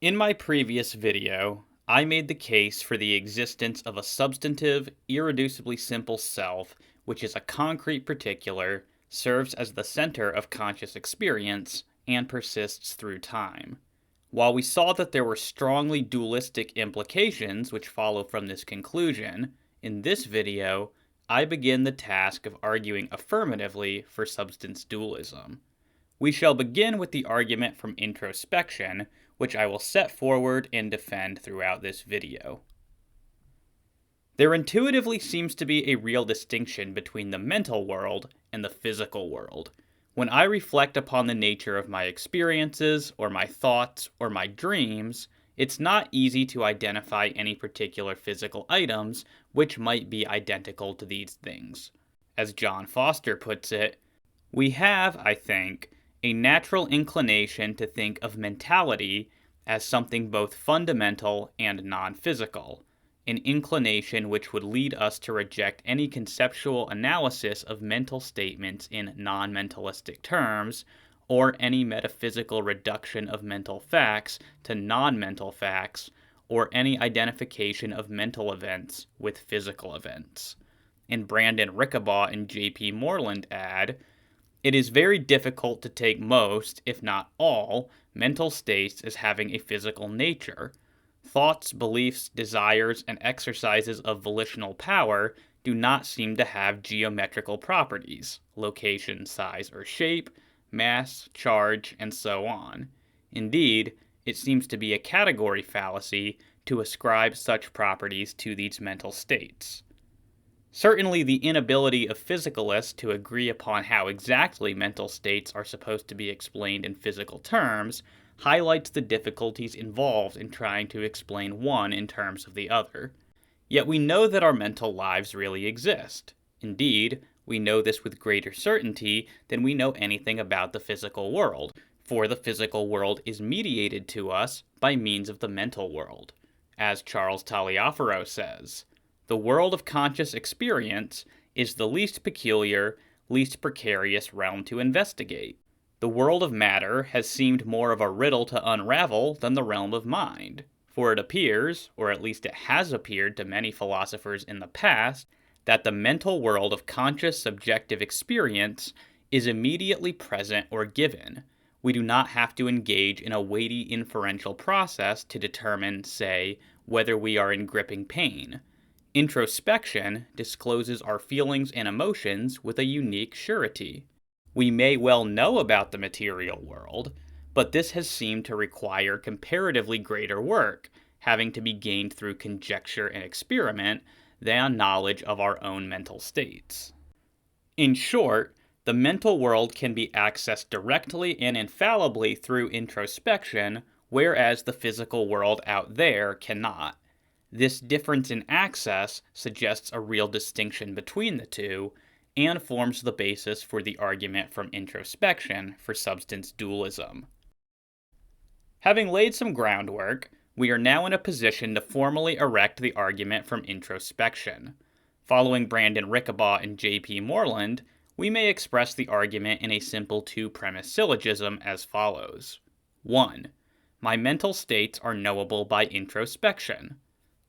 In my previous video, I made the case for the existence of a substantive, irreducibly simple self, which is a concrete particular, serves as the center of conscious experience, and persists through time. While we saw that there were strongly dualistic implications which follow from this conclusion, in this video, I begin the task of arguing affirmatively for substance dualism. We shall begin with the argument from introspection, which I will set forward and defend throughout this video. There intuitively seems to be a real distinction between the mental world and the physical world. When I reflect upon the nature of my experiences, or my thoughts, or my dreams, it's not easy to identify any particular physical items which might be identical to these things. As John Foster puts it, we have, I think, a natural inclination to think of mentality as something both fundamental and non-physical, an inclination which would lead us to reject any conceptual analysis of mental statements in non-mentalistic terms, or any metaphysical reduction of mental facts to non-mental facts, or any identification of mental events with physical events. And Brandon Rickabaugh and J.P. Moreland add, "It is very difficult to take most, if not all, mental states as having a physical nature. Thoughts, beliefs, desires, and exercises of volitional power do not seem to have geometrical properties, location, size, or shape, mass, charge, and so on. Indeed, it seems to be a category fallacy to ascribe such properties to these mental states." Certainly, the inability of physicalists to agree upon how exactly mental states are supposed to be explained in physical terms highlights the difficulties involved in trying to explain one in terms of the other. Yet we know that our mental lives really exist. Indeed, we know this with greater certainty than we know anything about the physical world, for the physical world is mediated to us by means of the mental world. As Charles Taliaferro says, "The world of conscious experience is the least peculiar, least precarious realm to investigate. The world of matter has seemed more of a riddle to unravel than the realm of mind, for it appears, or at least it has appeared to many philosophers in the past, that the mental world of conscious subjective experience is immediately present or given. We do not have to engage in a weighty inferential process to determine, say, whether we are in gripping pain. Introspection discloses our feelings and emotions with a unique surety. We may well know about the material world, but this has seemed to require comparatively greater work, having to be gained through conjecture and experiment, than knowledge of our own mental states. In short, the mental world can be accessed directly and infallibly through introspection, whereas the physical world out there cannot. This difference in access suggests a real distinction between the two, and forms the basis for the argument from introspection for substance dualism. Having laid some groundwork, we are now in a position to formally erect the argument from introspection. Following Brandon Rickabaugh and J.P. Moreland, we may express the argument in a simple two-premise syllogism as follows. 1. My mental states are knowable by introspection.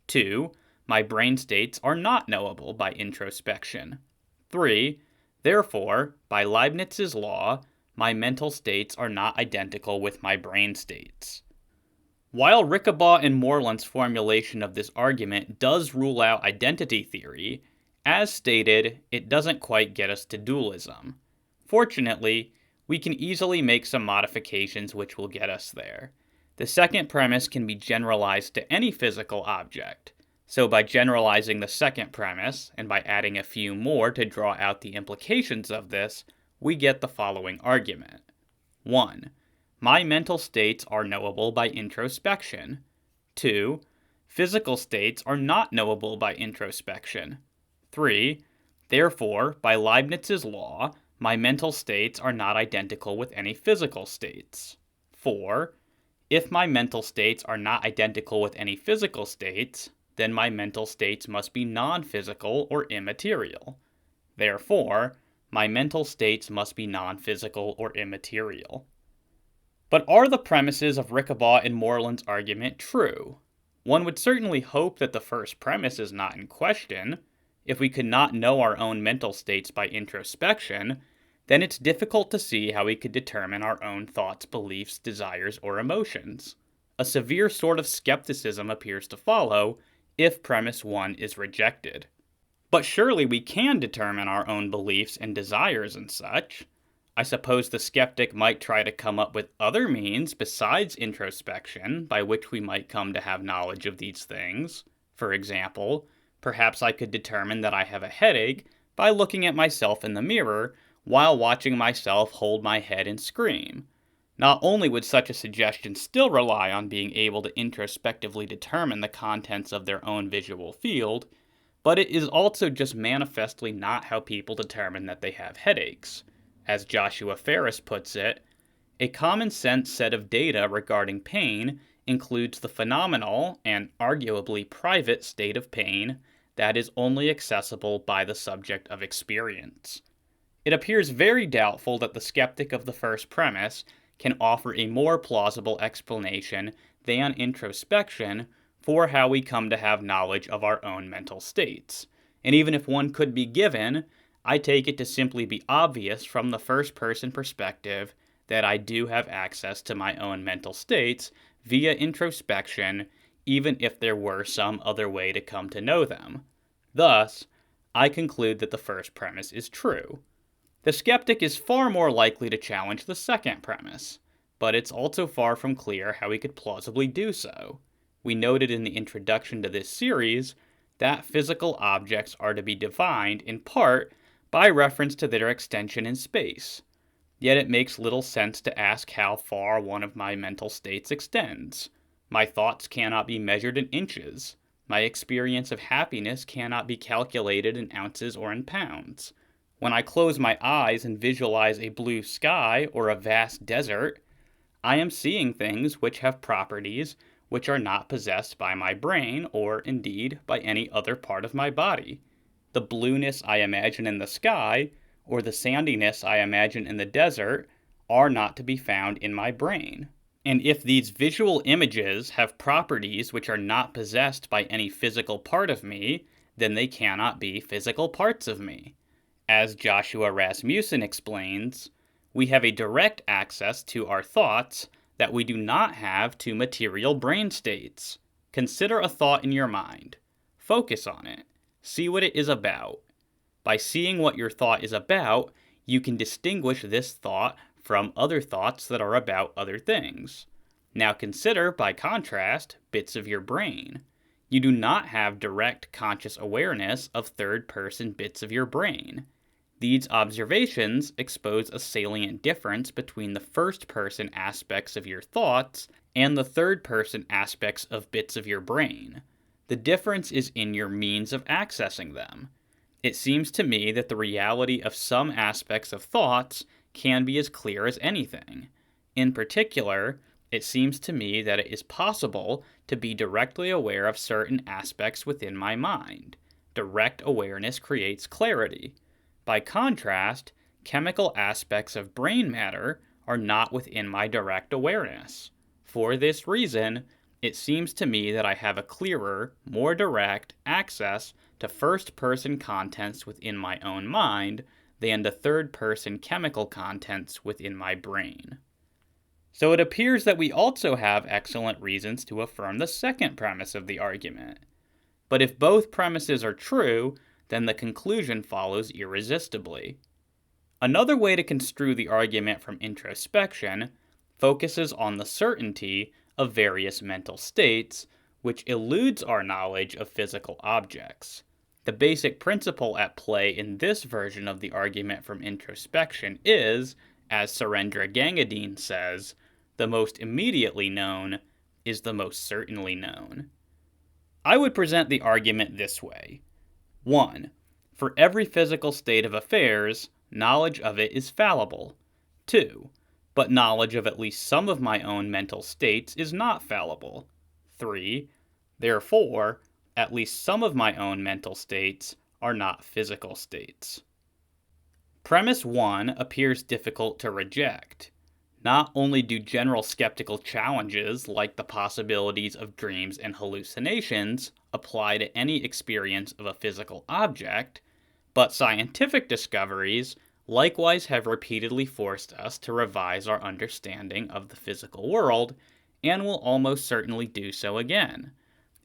2. My brain states are not knowable by introspection. 3. Therefore, by Leibniz's law, my mental states are not identical with my brain states. While Rickabaugh and Moreland's formulation of this argument does rule out identity theory, as stated, it doesn't quite get us to dualism. Fortunately, we can easily make some modifications which will get us there. The second premise can be generalized to any physical object. So by generalizing the second premise, and by adding a few more to draw out the implications of this, we get the following argument. 1. My mental states are knowable by introspection. 2. Physical states are not knowable by introspection. 3. Therefore, by Leibniz's law, my mental states are not identical with any physical states. 4. If my mental states are not identical with any physical states, then my mental states must be non-physical or immaterial. Therefore, my mental states must be non-physical or immaterial. But are the premises of Rickabaugh and Moreland's argument true? One would certainly hope that the first premise is not in question. If we could not know our own mental states by introspection, then it's difficult to see how we could determine our own thoughts, beliefs, desires, or emotions. A severe sort of skepticism appears to follow if premise 1 is rejected. But surely we can determine our own beliefs and desires and such. I suppose the skeptic might try to come up with other means besides introspection by which we might come to have knowledge of these things. For example, perhaps I could determine that I have a headache by looking at myself in the mirror while watching myself hold my head and scream. Not only would such a suggestion still rely on being able to introspectively determine the contents of their own visual field, but it is also just manifestly not how people determine that they have headaches. As Joshua Farris puts it, a common sense set of data regarding pain includes the phenomenal and arguably private state of pain that is only accessible by the subject of experience. It appears very doubtful that the skeptic of the first premise can offer a more plausible explanation than introspection for how we come to have knowledge of our own mental states. And even if one could be given, I take it to simply be obvious from the first-person perspective that I do have access to my own mental states via introspection, even if there were some other way to come to know them. Thus, I conclude that the first premise is true. The skeptic is far more likely to challenge the second premise, but it's also far from clear how he could plausibly do so. We noted in the introduction to this series that physical objects are to be defined in part by reference to their extension in space. Yet it makes little sense to ask how far one of my mental states extends. My thoughts cannot be measured in inches. My experience of happiness cannot be calculated in ounces or in pounds. When I close my eyes and visualize a blue sky or a vast desert, I am seeing things which have properties which are not possessed by my brain or, indeed, by any other part of my body. The blueness I imagine in the sky, or the sandiness I imagine in the desert, are not to be found in my brain. And if these visual images have properties which are not possessed by any physical part of me, then they cannot be physical parts of me. As Joshua Rasmussen explains, we have a direct access to our thoughts that we do not have to material brain states. Consider a thought in your mind. Focus on it. See what it is about. By seeing what your thought is about, you can distinguish this thought from other thoughts that are about other things. Now consider, by contrast, bits of your brain. You do not have direct conscious awareness of third-person bits of your brain. These observations expose a salient difference between the first-person aspects of your thoughts and the third-person aspects of bits of your brain. The difference is in your means of accessing them. It seems to me that the reality of some aspects of thoughts can be as clear as anything. In particular, it seems to me that it is possible to be directly aware of certain aspects within my mind. Direct awareness creates clarity. By contrast, chemical aspects of brain matter are not within my direct awareness. For this reason, it seems to me that I have a clearer, more direct access to first-person contents within my own mind than to third-person chemical contents within my brain. So it appears that we also have excellent reasons to affirm the second premise of the argument. But if both premises are true, then the conclusion follows irresistibly. Another way to construe the argument from introspection focuses on the certainty of various mental states, which eludes our knowledge of physical objects. The basic principle at play in this version of the argument from introspection is, as Surrendra Gangadean says, the most immediately known is the most certainly known. I would present the argument this way. 1. For every physical state of affairs, knowledge of it is fallible. 2. But knowledge of at least some of my own mental states is not fallible. 3. Therefore, at least some of my own mental states are not physical states. Premise 1 appears difficult to reject. Not only do general skeptical challenges, like the possibilities of dreams and hallucinations, apply to any experience of a physical object, but scientific discoveries likewise have repeatedly forced us to revise our understanding of the physical world, and will almost certainly do so again.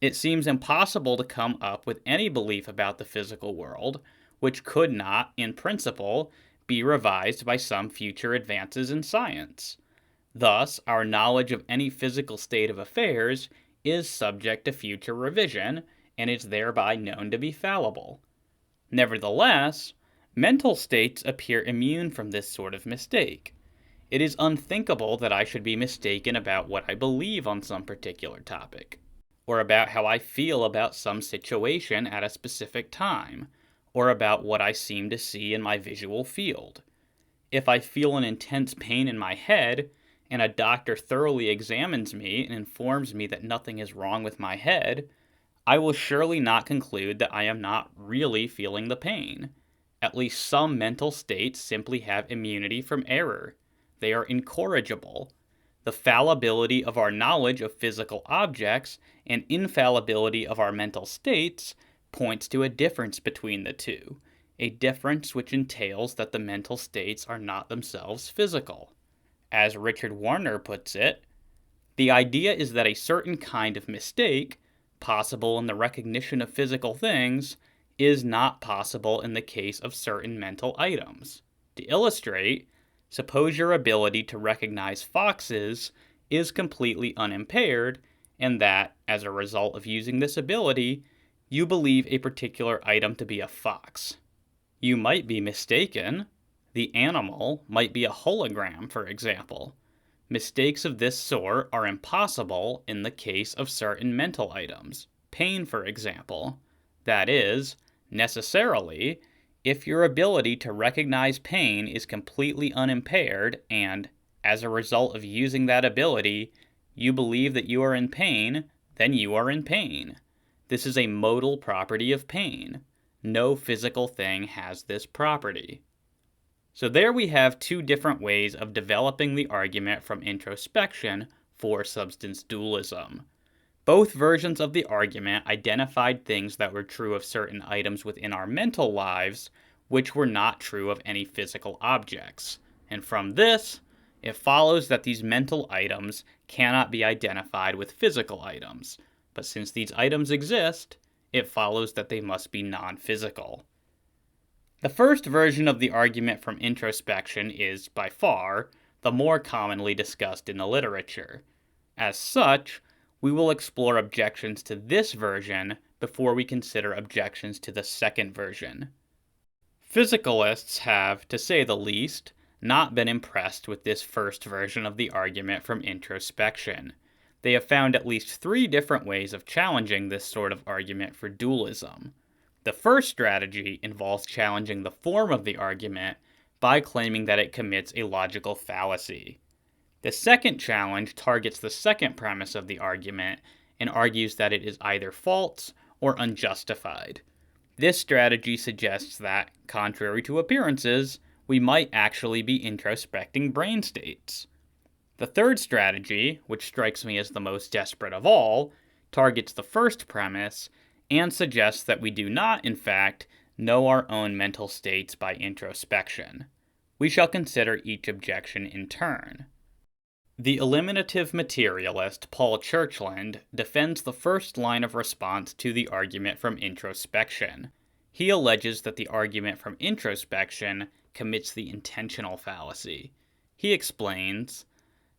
It seems impossible to come up with any belief about the physical world which could not, in principle, be revised by some future advances in science. Thus, our knowledge of any physical state of affairs is subject to future revision, and is thereby known to be fallible. Nevertheless, mental states appear immune from this sort of mistake. It is unthinkable that I should be mistaken about what I believe on some particular topic, or about how I feel about some situation at a specific time, or about what I seem to see in my visual field. If I feel an intense pain in my head, and a doctor thoroughly examines me and informs me that nothing is wrong with my head, I will surely not conclude that I am not really feeling the pain. At least some mental states simply have immunity from error. They are incorrigible. The fallibility of our knowledge of physical objects and infallibility of our mental states points to a difference between the two, a difference which entails that the mental states are not themselves physical. As Richard Warner puts it, the idea is that a certain kind of mistake, possible in the recognition of physical things, is not possible in the case of certain mental items. To illustrate, suppose your ability to recognize foxes is completely unimpaired, and that, as a result of using this ability, you believe a particular item to be a fox. You might be mistaken. The animal might be a hologram, for example. Mistakes of this sort are impossible in the case of certain mental items. Pain, for example. That is, necessarily, if your ability to recognize pain is completely unimpaired and, as a result of using that ability, you believe that you are in pain, then you are in pain. This is a modal property of pain. No physical thing has this property. So there we have two different ways of developing the argument from introspection for substance dualism. Both versions of the argument identified things that were true of certain items within our mental lives, which were not true of any physical objects. And from this, it follows that these mental items cannot be identified with physical items. But since these items exist, it follows that they must be non-physical. The first version of the argument from introspection is, by far, the more commonly discussed in the literature. As such, we will explore objections to this version before we consider objections to the second version. Physicalists have, to say the least, not been impressed with this first version of the argument from introspection. They have found at least 3 different ways of challenging this sort of argument for dualism. The first strategy involves challenging the form of the argument by claiming that it commits a logical fallacy. The second challenge targets the second premise of the argument and argues that it is either false or unjustified. This strategy suggests that, contrary to appearances, we might actually be introspecting brain states. The third strategy, which strikes me as the most desperate of all, targets the first premise and suggests that we do not, in fact, know our own mental states by introspection. We shall consider each objection in turn. The eliminative materialist Paul Churchland defends the first line of response to the argument from introspection. He alleges that the argument from introspection commits the intensional fallacy. He explains,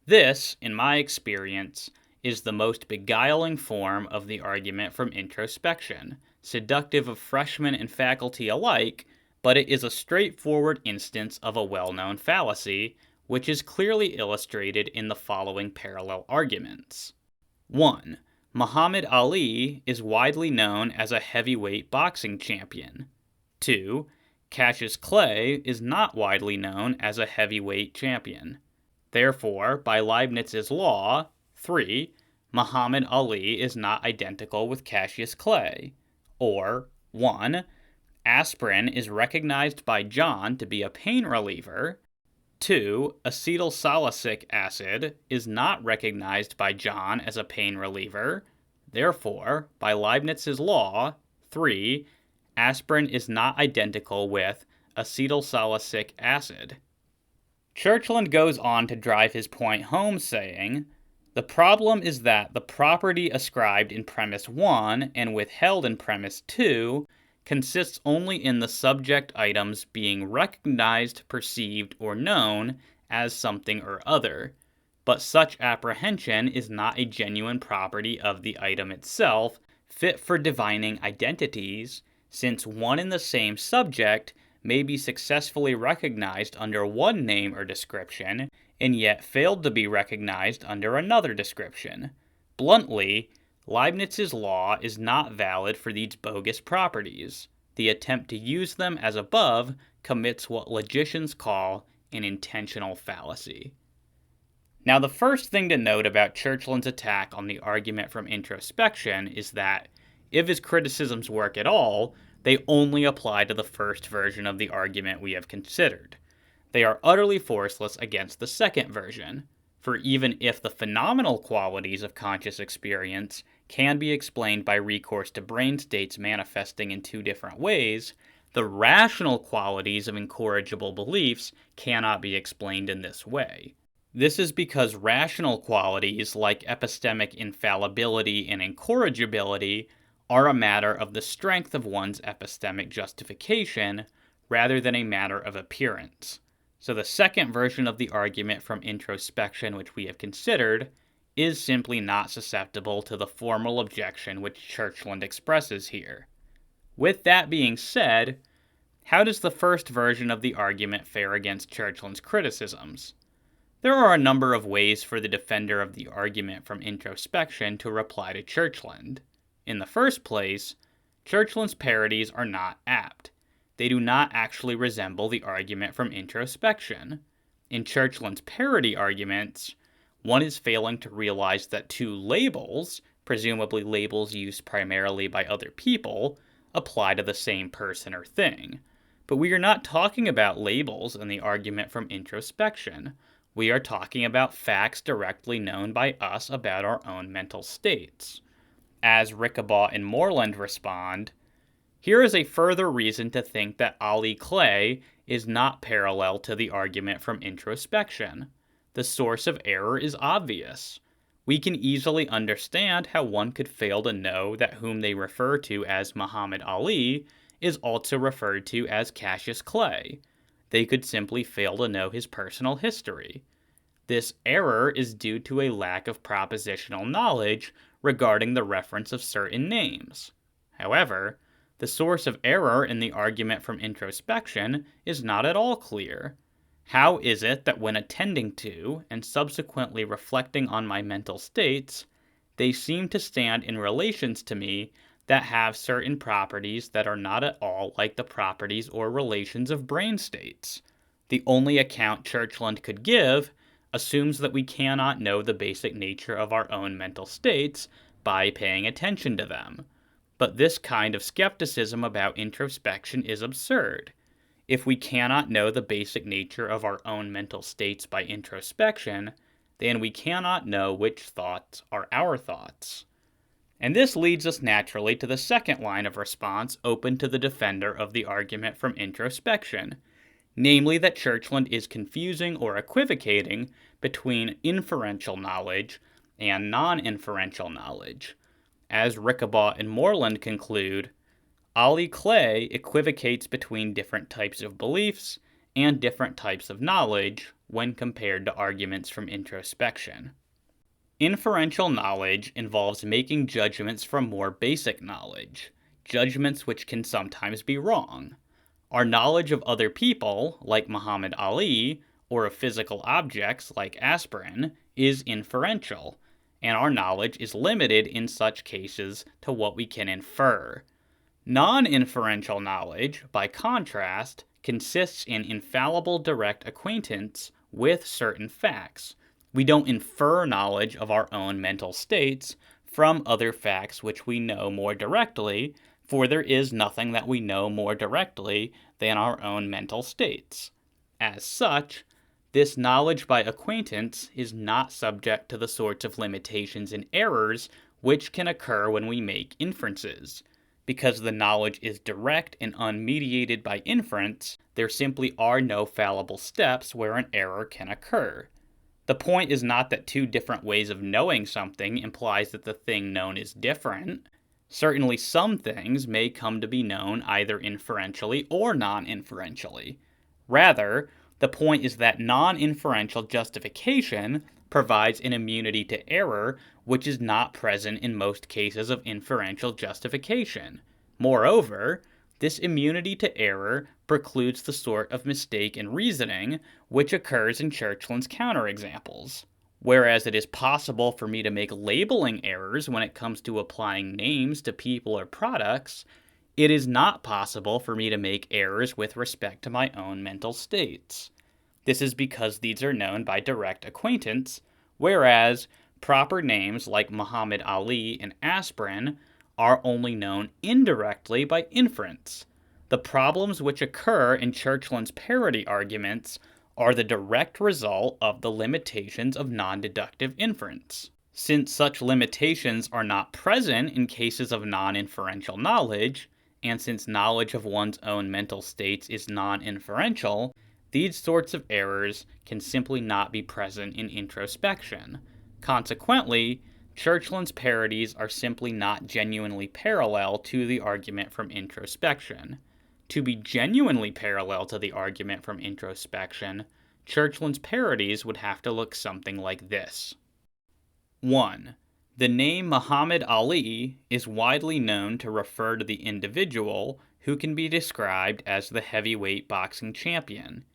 "This, in my experience, is the most beguiling form of the argument from introspection, seductive of freshmen and faculty alike, but it is a straightforward instance of a well-known fallacy, which is clearly illustrated in the following parallel arguments. 1. Muhammad Ali is widely known as a heavyweight boxing champion. 2. Cassius Clay is not widely known as a heavyweight champion. Therefore, by Leibniz's law, 3. Muhammad Ali is not identical with Cassius Clay. Or, 1. Aspirin is recognized by John to be a pain reliever. 2. Acetylsalicylic acid is not recognized by John as a pain reliever. Therefore, by Leibniz's law, 3. Aspirin is not identical with acetylsalicylic acid. Churchland goes on to drive his point home, saying, the problem is that the property ascribed in premise 1 and withheld in premise 2 consists only in the subject items being recognized, perceived, or known as something or other, but such apprehension is not a genuine property of the item itself, fit for divining identities, since one and the same subject may be successfully recognized under one name or description, and yet failed to be recognized under another description. Bluntly, Leibniz's law is not valid for these bogus properties. The attempt to use them as above commits what logicians call an intentional fallacy. Now, the first thing to note about Churchland's attack on the argument from introspection is that, if his criticisms work at all, they only apply to the first version of the argument we have considered. They are utterly forceless against the second version, for even if the phenomenal qualities of conscious experience can be explained by recourse to brain states manifesting in two different ways, the rational qualities of incorrigible beliefs cannot be explained in this way. This is because rational qualities like epistemic infallibility and incorrigibility are a matter of the strength of one's epistemic justification rather than a matter of appearance. So the second version of the argument from introspection which we have considered is simply not susceptible to the formal objection which Churchland expresses here. With that being said, how does the first version of the argument fare against Churchland's criticisms? There are a number of ways for the defender of the argument from introspection to reply to Churchland. In the first place, Churchland's parodies are not apt. They do not actually resemble the argument from introspection. In Churchland's parody arguments, one is failing to realize that two labels, presumably labels used primarily by other people, apply to the same person or thing. But we are not talking about labels in the argument from introspection. We are talking about facts directly known by us about our own mental states. As Rickabaugh and Moreland respond, here is a further reason to think that Ali Clay is not parallel to the argument from introspection. The source of error is obvious. We can easily understand how one could fail to know that whom they refer to as Muhammad Ali is also referred to as Cassius Clay. They could simply fail to know his personal history. This error is due to a lack of propositional knowledge regarding the reference of certain names. However, the source of error in the argument from introspection is not at all clear. How is it that when attending to and subsequently reflecting on my mental states, they seem to stand in relations to me that have certain properties that are not at all like the properties or relations of brain states? The only account Churchland could give assumes that we cannot know the basic nature of our own mental states by paying attention to them. But this kind of skepticism about introspection is absurd. If we cannot know the basic nature of our own mental states by introspection, then we cannot know which thoughts are our thoughts. And this leads us naturally to the second line of response open to the defender of the argument from introspection, namely that Churchland is confusing or equivocating between inferential knowledge and non-inferential knowledge. As Rickabaugh and Moreland conclude, Ali Clay equivocates between different types of beliefs and different types of knowledge when compared to arguments from introspection. Inferential knowledge involves making judgments from more basic knowledge, judgments which can sometimes be wrong. Our knowledge of other people, like Muhammad Ali, or of physical objects, like aspirin, is inferential, and our knowledge is limited in such cases to what we can infer. Non-inferential knowledge, by contrast, consists in infallible direct acquaintance with certain facts. We don't infer knowledge of our own mental states from other facts which we know more directly, for there is nothing that we know more directly than our own mental states. As such, This knowledge by acquaintance is not subject to the sorts of limitations and errors which can occur when we make inferences. Because the knowledge is direct and unmediated by inference, there simply are no fallible steps where an error can occur. The point is not that two different ways of knowing something implies that the thing known is different. Certainly some things may come to be known either inferentially or non-inferentially. Rather, the point is that non-inferential justification provides an immunity to error which is not present in most cases of inferential justification. Moreover, this immunity to error precludes the sort of mistake in reasoning which occurs in Churchland's counterexamples. Whereas it is possible for me to make labeling errors when it comes to applying names to people or products, it is not possible for me to make errors with respect to my own mental states. This is because these are known by direct acquaintance, whereas proper names like Muhammad Ali and aspirin are only known indirectly by inference. The problems which occur in Churchland's parity arguments are the direct result of the limitations of non-deductive inference. Since such limitations are not present in cases of non-inferential knowledge, and since knowledge of one's own mental states is non-inferential, these sorts of errors can simply not be present in introspection. Consequently, Churchland's parities are simply not genuinely parallel to the argument from introspection. To be genuinely parallel to the argument from introspection, Churchland's parities would have to look something like this. 1. The name Muhammad Ali is widely known to refer to the individual who can be described as the heavyweight boxing champion.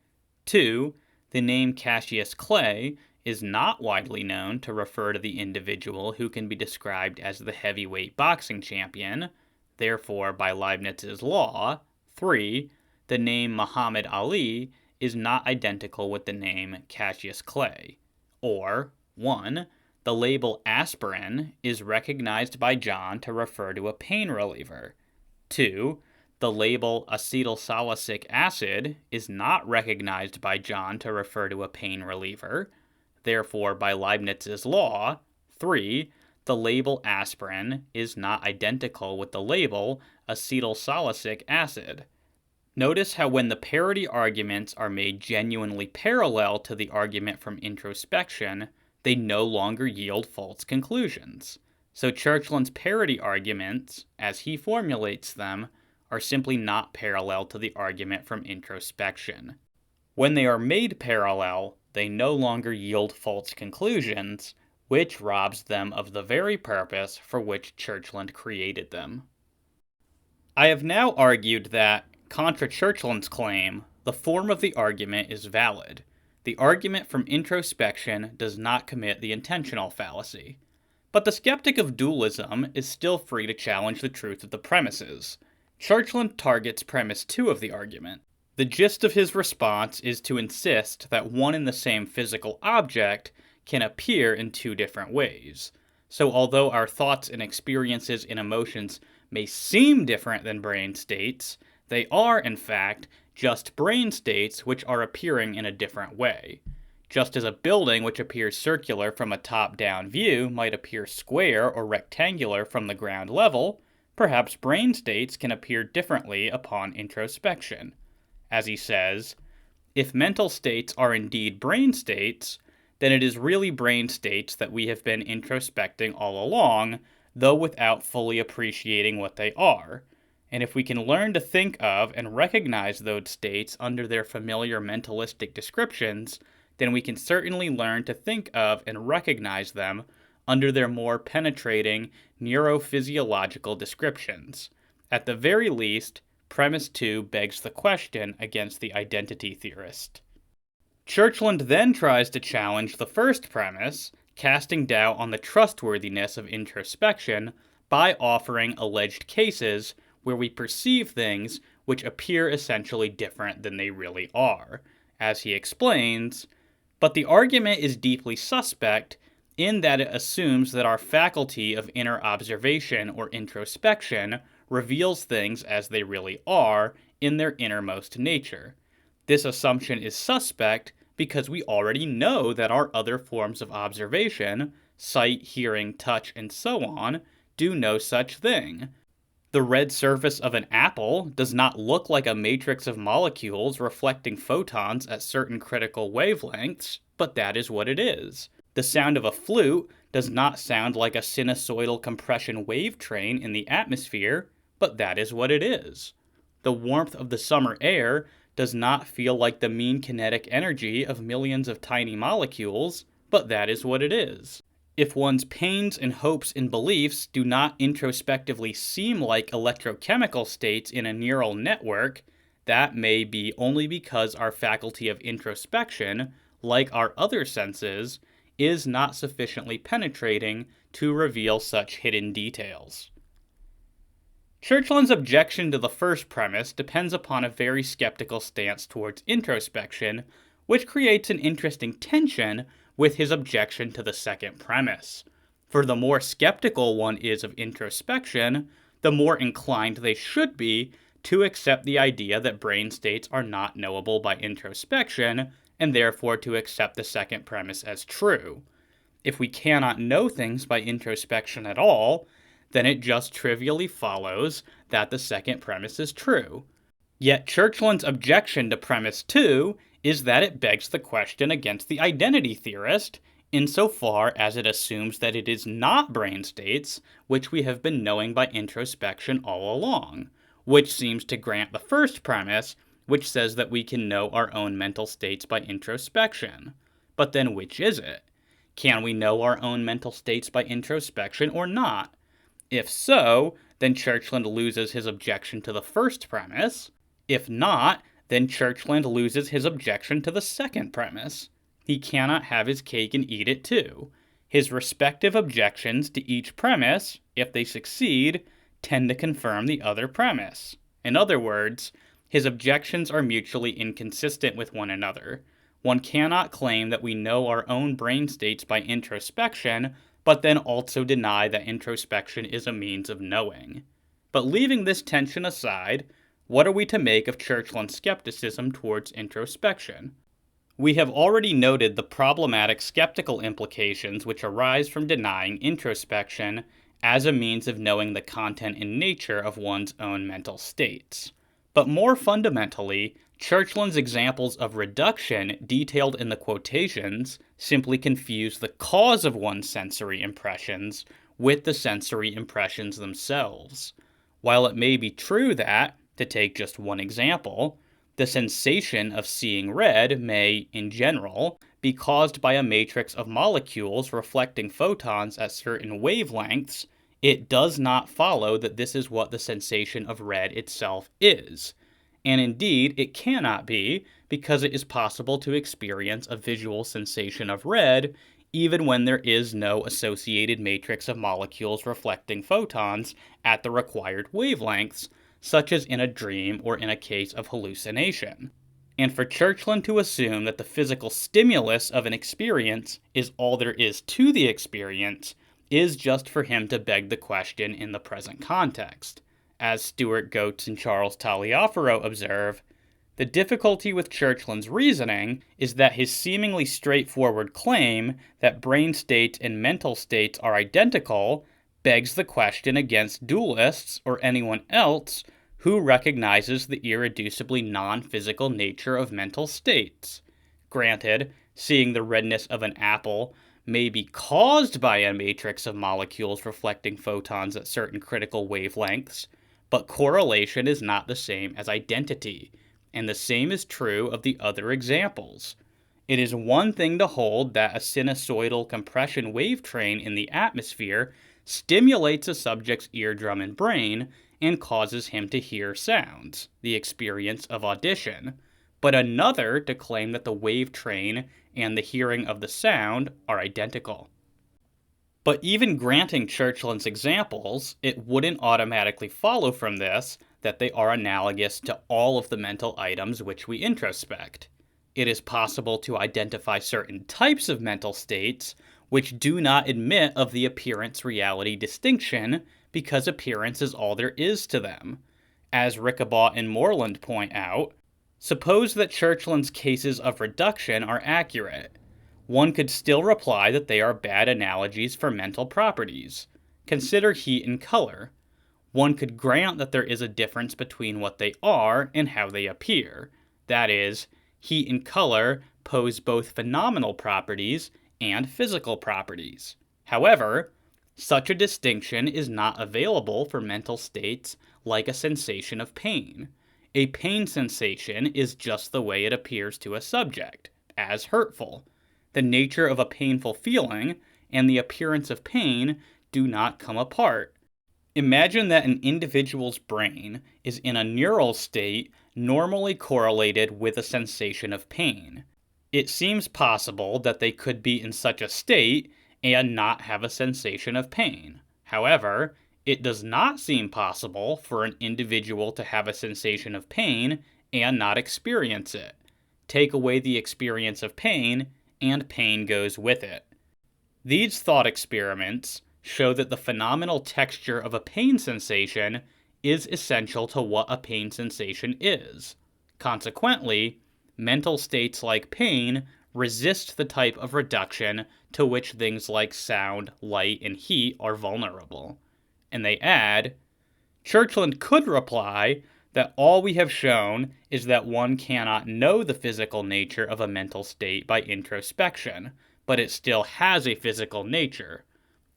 2. The name Cassius Clay is not widely known to refer to the individual who can be described as the heavyweight boxing champion. Therefore, by Leibniz's law, 3. The name Muhammad Ali is not identical with the name Cassius Clay. Or, 1. The label aspirin is recognized by John to refer to a pain reliever. 2. The label acetylsalicylic acid is not recognized by John to refer to a pain reliever. Therefore, by Leibniz's law, 3. The label aspirin is not identical with the label acetylsalicylic acid. Notice how when the parity arguments are made genuinely parallel to the argument from introspection, they no longer yield false conclusions. So Churchland's parity arguments, as he formulates them, are simply not parallel to the argument from introspection. When they are made parallel, they no longer yield false conclusions, which robs them of the very purpose for which Churchland created them. I have now argued that, contra Churchland's claim, the form of the argument is valid. The argument from introspection does not commit the intensional fallacy. But the skeptic of dualism is still free to challenge the truth of the premises. Churchland targets premise 2 of the argument. The gist of his response is to insist that one and the same physical object can appear in two different ways. So although our thoughts and experiences and emotions may seem different than brain states, they are, in fact, just brain states which are appearing in a different way. Just as a building which appears circular from a top-down view might appear square or rectangular from the ground level, perhaps brain states can appear differently upon introspection. As he says, if mental states are indeed brain states, then it is really brain states that we have been introspecting all along, though without fully appreciating what they are. And if we can learn to think of and recognize those states under their familiar mentalistic descriptions, then we can certainly learn to think of and recognize them under their more penetrating neurophysiological descriptions. At the very least, premise 2 begs the question against the identity theorist. Churchland then tries to challenge the first premise, casting doubt on the trustworthiness of introspection by offering alleged cases where we perceive things which appear essentially different than they really are. As he explains, but the argument is deeply suspect in that it assumes that our faculty of inner observation or introspection reveals things as they really are in their innermost nature. This assumption is suspect because we already know that our other forms of observation, sight, hearing, touch, and so on, do no such thing. The red surface of an apple does not look like a matrix of molecules reflecting photons at certain critical wavelengths, but that is what it is. The sound of a flute does not sound like a sinusoidal compression wave train in the atmosphere, but that is what it is. The warmth of the summer air does not feel like the mean kinetic energy of millions of tiny molecules, but that is what it is. If one's pains and hopes and beliefs do not introspectively seem like electrochemical states in a neural network, that may be only because our faculty of introspection, like our other senses, is not sufficiently penetrating to reveal such hidden details. Churchland's objection to the first premise depends upon a very skeptical stance towards introspection, which creates an interesting tension with his objection to the second premise. For the more skeptical one is of introspection, the more inclined they should be to accept the idea that brain states are not knowable by introspection, and therefore to accept the second premise as true. If we cannot know things by introspection at all, then it just trivially follows that the second premise is true. Yet Churchland's objection to premise 2 is that it begs the question against the identity theorist, insofar as it assumes that it is not brain states which we have been knowing by introspection all along, which seems to grant the first premise, which says that we can know our own mental states by introspection. But then which is it? Can we know our own mental states by introspection or not? If so, then Churchland loses his objection to the first premise. If not, then Churchland loses his objection to the second premise. He cannot have his cake and eat it too. His respective objections to each premise, if they succeed, tend to confirm the other premise. In other words, his objections are mutually inconsistent with one another. One cannot claim that we know our own brain states by introspection, but then also deny that introspection is a means of knowing. But leaving this tension aside, what are we to make of Churchland's skepticism towards introspection? We have already noted the problematic skeptical implications which arise from denying introspection as a means of knowing the content and nature of one's own mental states. But more fundamentally, Churchland's examples of reduction detailed in the quotations simply confuse the cause of one's sensory impressions with the sensory impressions themselves. While it may be true that, to take just one example, the sensation of seeing red may, in general, be caused by a matrix of molecules reflecting photons at certain wavelengths, it does not follow that this is what the sensation of red itself is. And indeed, it cannot be, because it is possible to experience a visual sensation of red even when there is no associated matrix of molecules reflecting photons at the required wavelengths, such as in a dream or in a case of hallucination. And for Churchland to assume that the physical stimulus of an experience is all there is to the experience is just for him to beg the question in the present context. As Stewart, Goetz, and Charles Taliaferro observe, the difficulty with Churchland's reasoning is that his seemingly straightforward claim that brain states and mental states are identical begs the question against dualists or anyone else who recognizes the irreducibly non-physical nature of mental states. Granted, seeing the redness of an apple may be caused by a matrix of molecules reflecting photons at certain critical wavelengths, but correlation is not the same as identity, and the same is true of the other examples. It is one thing to hold that a sinusoidal compression wave train in the atmosphere stimulates a subject's eardrum and brain and causes him to hear sounds, the experience of audition, but another to claim that the wave train and the hearing of the sound are identical. But even granting Churchland's examples, it wouldn't automatically follow from this that they are analogous to all of the mental items which we introspect. It is possible to identify certain types of mental states which do not admit of the appearance-reality distinction because appearance is all there is to them. As Rickabaugh and Moreland point out, Suppose that Churchland's cases of reduction are accurate. One could still reply that they are bad analogies for mental properties. Consider heat and color. One could grant that there is a difference between what they are and how they appear. That is, heat and color pose both phenomenal properties and physical properties. However, such a distinction is not available for mental states like a sensation of pain. A pain sensation is just the way it appears to a subject, as hurtful. The nature of a painful feeling and the appearance of pain do not come apart. Imagine that an individual's brain is in a neural state normally correlated with a sensation of pain. It seems possible that they could be in such a state and not have a sensation of pain. However, it does not seem possible for an individual to have a sensation of pain and not experience it. Take away the experience of pain, and pain goes with it. These thought experiments show that the phenomenal texture of a pain sensation is essential to what a pain sensation is. Consequently, mental states like pain resist the type of reduction to which things like sound, light, and heat are vulnerable. And they add, Churchland could reply that all we have shown is that one cannot know the physical nature of a mental state by introspection, but it still has a physical nature.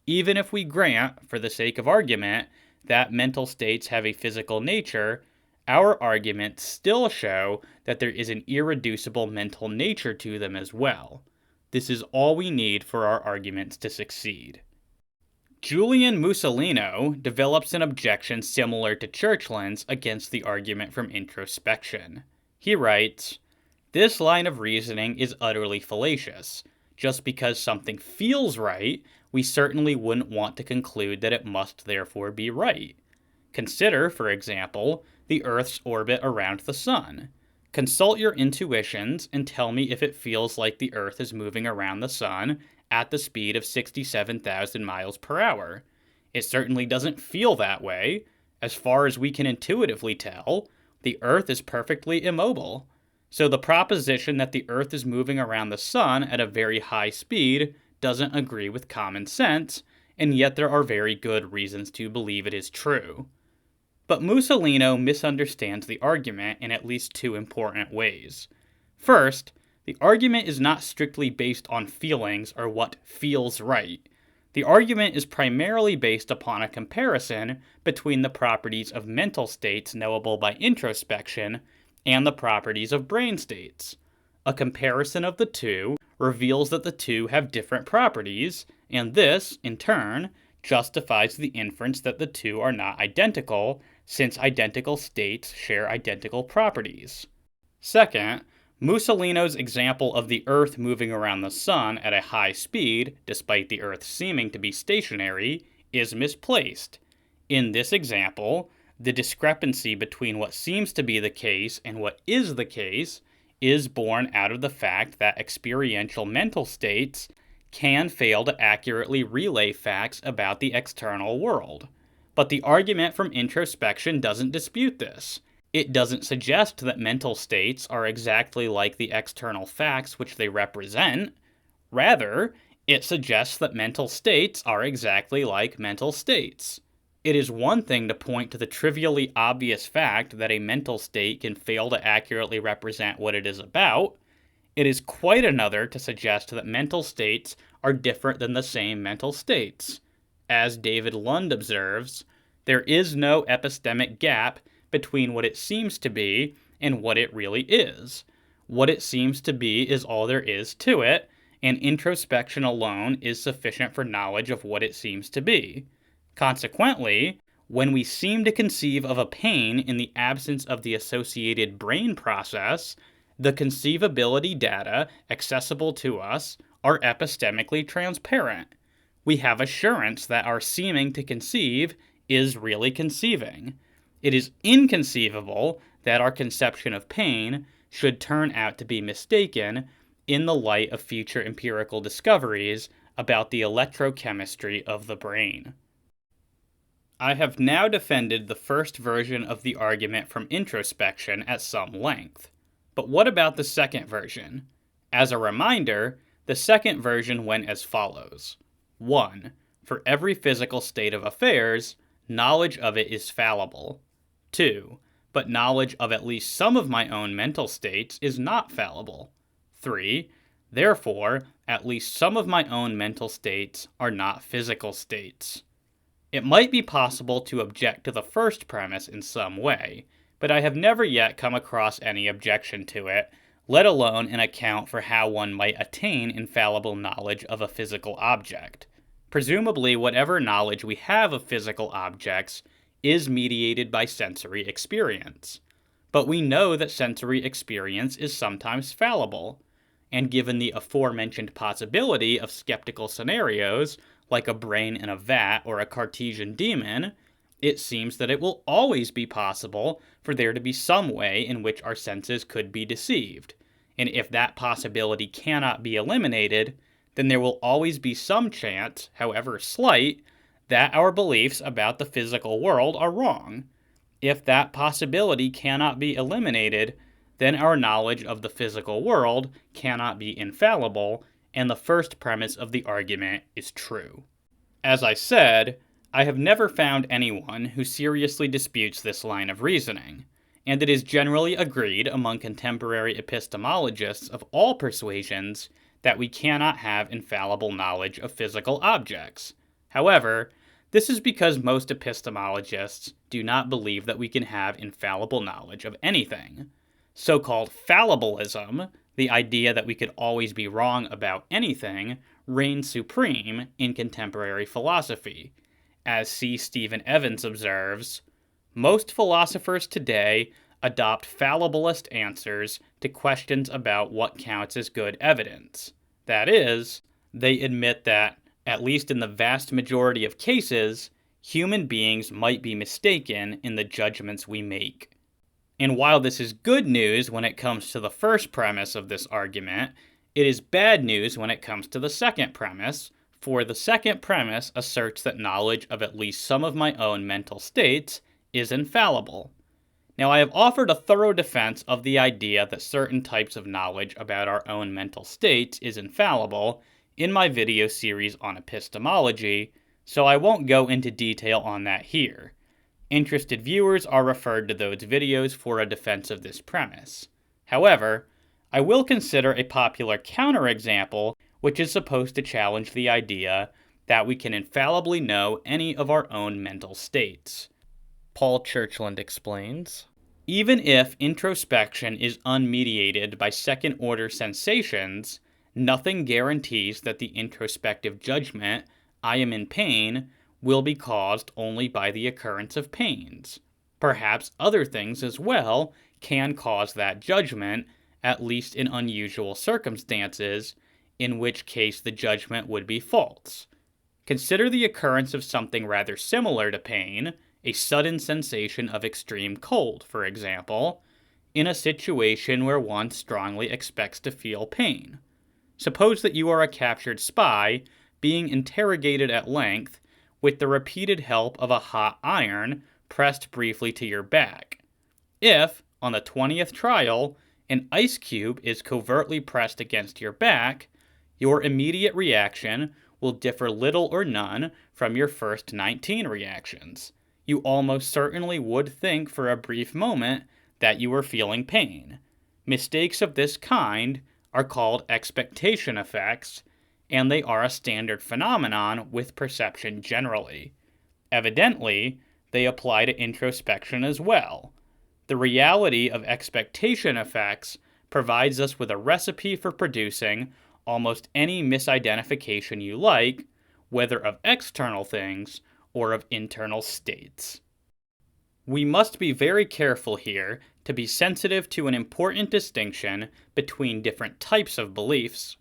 Even if we grant, for the sake of argument, that mental states have a physical nature, our arguments still show that there is an irreducible mental nature to them as well. This is all we need for our arguments to succeed. Julien Musolino develops an objection similar to Churchland's against the argument from introspection. He writes, "This line of reasoning is utterly fallacious. Just because something feels right, we certainly wouldn't want to conclude that it must therefore be right. Consider, for example, the Earth's orbit around the Sun. Consult your intuitions and tell me if it feels like the Earth is moving around the Sun at the speed of 67,000 miles per hour. It certainly doesn't feel that way. As far as we can intuitively tell, the Earth is perfectly immobile. So the proposition that the Earth is moving around the Sun at a very high speed doesn't agree with common sense, and yet there are very good reasons to believe it is true." But Musolino misunderstands the argument in at least two important ways. First, the argument is not strictly based on feelings or what feels right. The argument is primarily based upon a comparison between the properties of mental states knowable by introspection and the properties of brain states. A comparison of the two reveals that the two have different properties, and this, in turn, justifies the inference that the two are not identical, since identical states share identical properties. Second, Musolino's example of the Earth moving around the Sun at a high speed, despite the Earth seeming to be stationary, is misplaced. In this example, the discrepancy between what seems to be the case and what is the case is born out of the fact that experiential mental states can fail to accurately relay facts about the external world. But the argument from introspection doesn't dispute this. It doesn't suggest that mental states are exactly like the external facts which they represent. Rather, it suggests that mental states are exactly like mental states. It is one thing to point to the trivially obvious fact that a mental state can fail to accurately represent what it is about. It is quite another to suggest that mental states are different than the same mental states. As David Lund observes, there is no epistemic gap between what it seems to be and what it really is. What it seems to be is all there is to it, and introspection alone is sufficient for knowledge of what it seems to be. Consequently, when we seem to conceive of a pain in the absence of the associated brain process, the conceivability data accessible to us are epistemically transparent. We have assurance that our seeming to conceive is really conceiving. It is inconceivable that our conception of pain should turn out to be mistaken in the light of future empirical discoveries about the electrochemistry of the brain. I have now defended the first version of the argument from introspection at some length. But what about the second version? As a reminder, the second version went as follows. 1. For every physical state of affairs, knowledge of it is fallible. 2. But knowledge of at least some of my own mental states is not fallible. 3. Therefore, at least some of my own mental states are not physical states. It might be possible to object to the first premise in some way, but I have never yet come across any objection to it, let alone an account for how one might attain infallible knowledge of a physical object. Presumably, whatever knowledge we have of physical objects is mediated by sensory experience. But we know that sensory experience is sometimes fallible, and given the aforementioned possibility of skeptical scenarios, like a brain in a vat or a Cartesian demon, it seems that it will always be possible for there to be some way in which our senses could be deceived. And if that possibility cannot be eliminated, then there will always be some chance, however slight, that our beliefs about the physical world are wrong. If that possibility cannot be eliminated, then our knowledge of the physical world cannot be infallible, and the first premise of the argument is true. As I said, I have never found anyone who seriously disputes this line of reasoning, and it is generally agreed among contemporary epistemologists of all persuasions that we cannot have infallible knowledge of physical objects. However, this is because most epistemologists do not believe that we can have infallible knowledge of anything. So-called fallibilism, the idea that we could always be wrong about anything, reigns supreme in contemporary philosophy. As C. Stephen Evans observes, most philosophers today adopt fallibilist answers to questions about what counts as good evidence. That is, they admit that, at least in the vast majority of cases, human beings might be mistaken in the judgments we make. And while this is good news when it comes to the first premise of this argument, it is bad news when it comes to the second premise, for the second premise asserts that knowledge of at least some of my own mental states is infallible. Now, I have offered a thorough defense of the idea that certain types of knowledge about our own mental states is infallible in my video series on epistemology, so I won't go into detail on that here. Interested viewers are referred to those videos for a defense of this premise. However, I will consider a popular counterexample which is supposed to challenge the idea that we can infallibly know any of our own mental states. Paul Churchland explains, even if introspection is unmediated by second-order sensations, nothing guarantees that the introspective judgment, I am in pain, will be caused only by the occurrence of pains. Perhaps other things as well can cause that judgment, at least in unusual circumstances, in which case the judgment would be false. Consider the occurrence of something rather similar to pain, a sudden sensation of extreme cold, for example, in a situation where one strongly expects to feel pain. Suppose that you are a captured spy being interrogated at length with the repeated help of a hot iron pressed briefly to your back. If, on the 20th trial, an ice cube is covertly pressed against your back, your immediate reaction will differ little or none from your first 19 reactions. You almost certainly would think for a brief moment that you were feeling pain. Mistakes of this kind are called expectation effects, and they are a standard phenomenon with perception generally. Evidently, they apply to introspection as well. The reality of expectation effects provides us with a recipe for producing almost any misidentification you like, whether of external things or of internal states. We must be very careful here to be sensitive to an important distinction between different types of beliefs.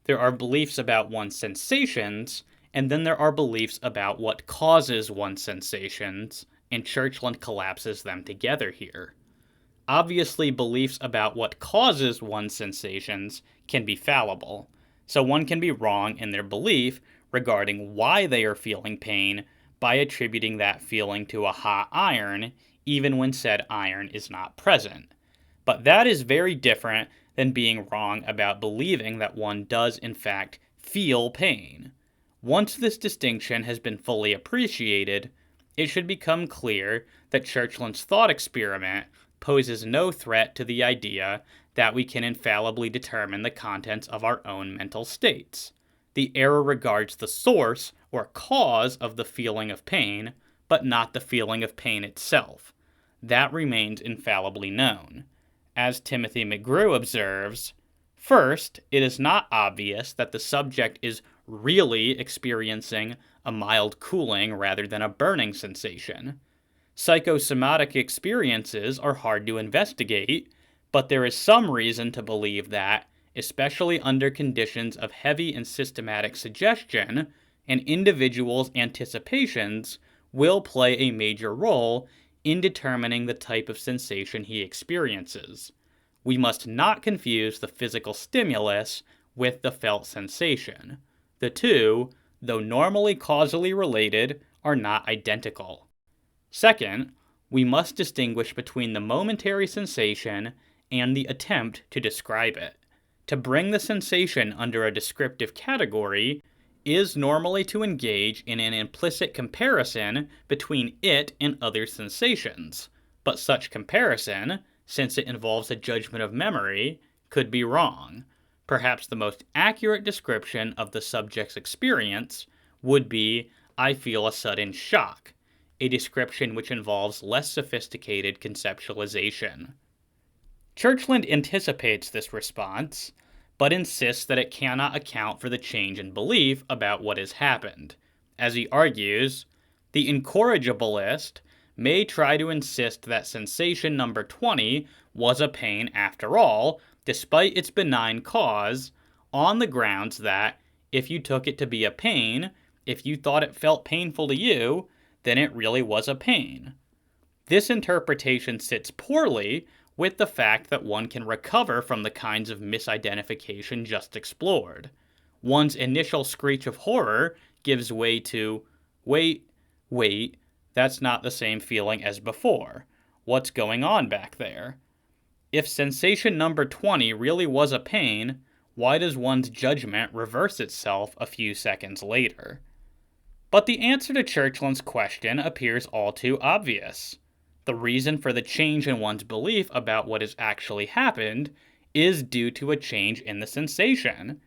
There are beliefs about one's sensations, and then there are beliefs about what causes one's sensations, and Churchland collapses them together here. Obviously, beliefs about what causes one's sensations can be fallible, so one can be wrong in their belief regarding why they are feeling pain by attributing that feeling to a hot iron, even when said iron is not present. But that is very different than being wrong about believing that one does in fact feel pain. Once this distinction has been fully appreciated, it should become clear that Churchland's thought experiment poses no threat to the idea that we can infallibly determine the contents of our own mental states. The error regards the source or cause of the feeling of pain, but not the feeling of pain itself. That remains infallibly known. As Timothy McGrew observes, first, it is not obvious that the subject is really experiencing a mild cooling rather than a burning sensation. Psychosomatic experiences are hard to investigate, but there is some reason to believe that, especially under conditions of heavy and systematic suggestion, an individual's anticipations will play a major role in determining the type of sensation he experiences. We must not confuse the physical stimulus with the felt sensation. The two, though normally causally related, are not identical. Second, we must distinguish between the momentary sensation and the attempt to describe it. To bring the sensation under a descriptive category is normally to engage in an implicit comparison between it and other sensations, but such comparison, since it involves a judgment of memory, could be wrong. Perhaps the most accurate description of the subject's experience would be, "I feel a sudden shock," a description which involves less sophisticated conceptualization. Churchland anticipates this response, but insists that it cannot account for the change in belief about what has happened. As he argues, the incorrigibilist may try to insist that sensation number 20 was a pain after all, despite its benign cause, on the grounds that, if you took it to be a pain, if you thought it felt painful to you, then it really was a pain. This interpretation sits poorly with the fact that one can recover from the kinds of misidentification just explored. One's initial screech of horror gives way to, wait, that's not the same feeling as before. What's going on back there? If sensation number 20 really was a pain, why does one's judgment reverse itself a few seconds later? But the answer to Churchland's question appears all too obvious. The reason for the change in one's belief about what has actually happened is due to a change in the sensation.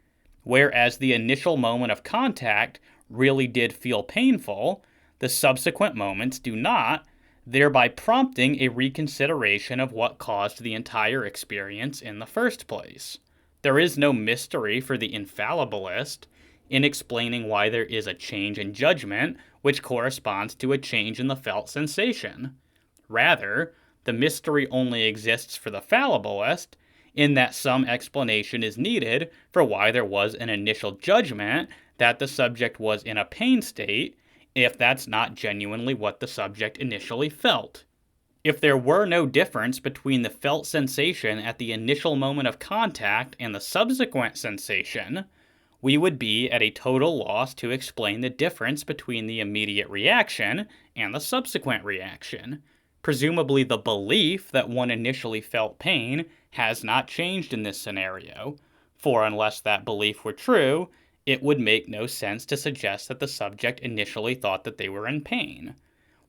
Whereas the initial moment of contact really did feel painful, the subsequent moments do not, thereby prompting a reconsideration of what caused the entire experience in the first place. There is no mystery for the infallibilist in explaining why there is a change in judgment which corresponds to a change in the felt sensation. Rather, the mystery only exists for the fallibilist in that some explanation is needed for why there was an initial judgment that the subject was in a pain state, if that's not genuinely what the subject initially felt. If there were no difference between the felt sensation at the initial moment of contact and the subsequent sensation, we would be at a total loss to explain the difference between the immediate reaction and the subsequent reaction. Presumably the belief that one initially felt pain has not changed in this scenario, for unless that belief were true, it would make no sense to suggest that the subject initially thought that they were in pain.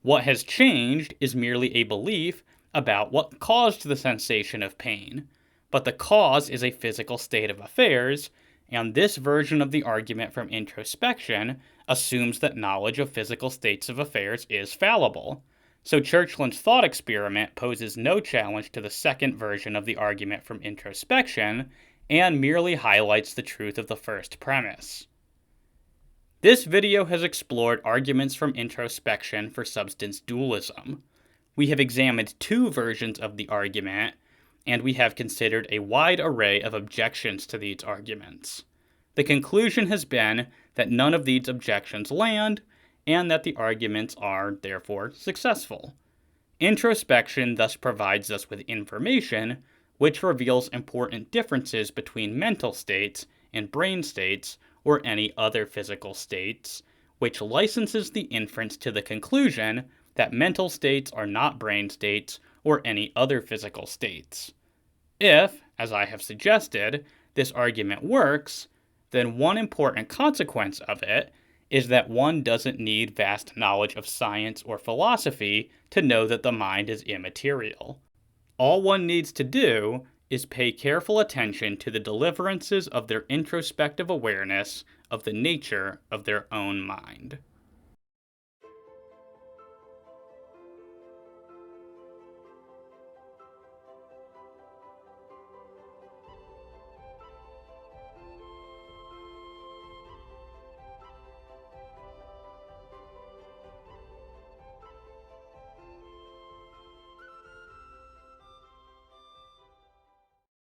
What has changed is merely a belief about what caused the sensation of pain, but the cause is a physical state of affairs, and this version of the argument from introspection assumes that knowledge of physical states of affairs is fallible. So Churchland's thought experiment poses no challenge to the second version of the argument from introspection, and merely highlights the truth of the first premise. This video has explored arguments from introspection for substance dualism. We have examined two versions of the argument, and we have considered a wide array of objections to these arguments. The conclusion has been that none of these objections land, and that the arguments are, therefore, successful. Introspection thus provides us with information which reveals important differences between mental states and brain states or any other physical states, which licenses the inference to the conclusion that mental states are not brain states or any other physical states. If, as I have suggested, this argument works, then one important consequence of it is that one doesn't need vast knowledge of science or philosophy to know that the mind is immaterial. All one needs to do is pay careful attention to the deliverances of their introspective awareness of the nature of their own mind.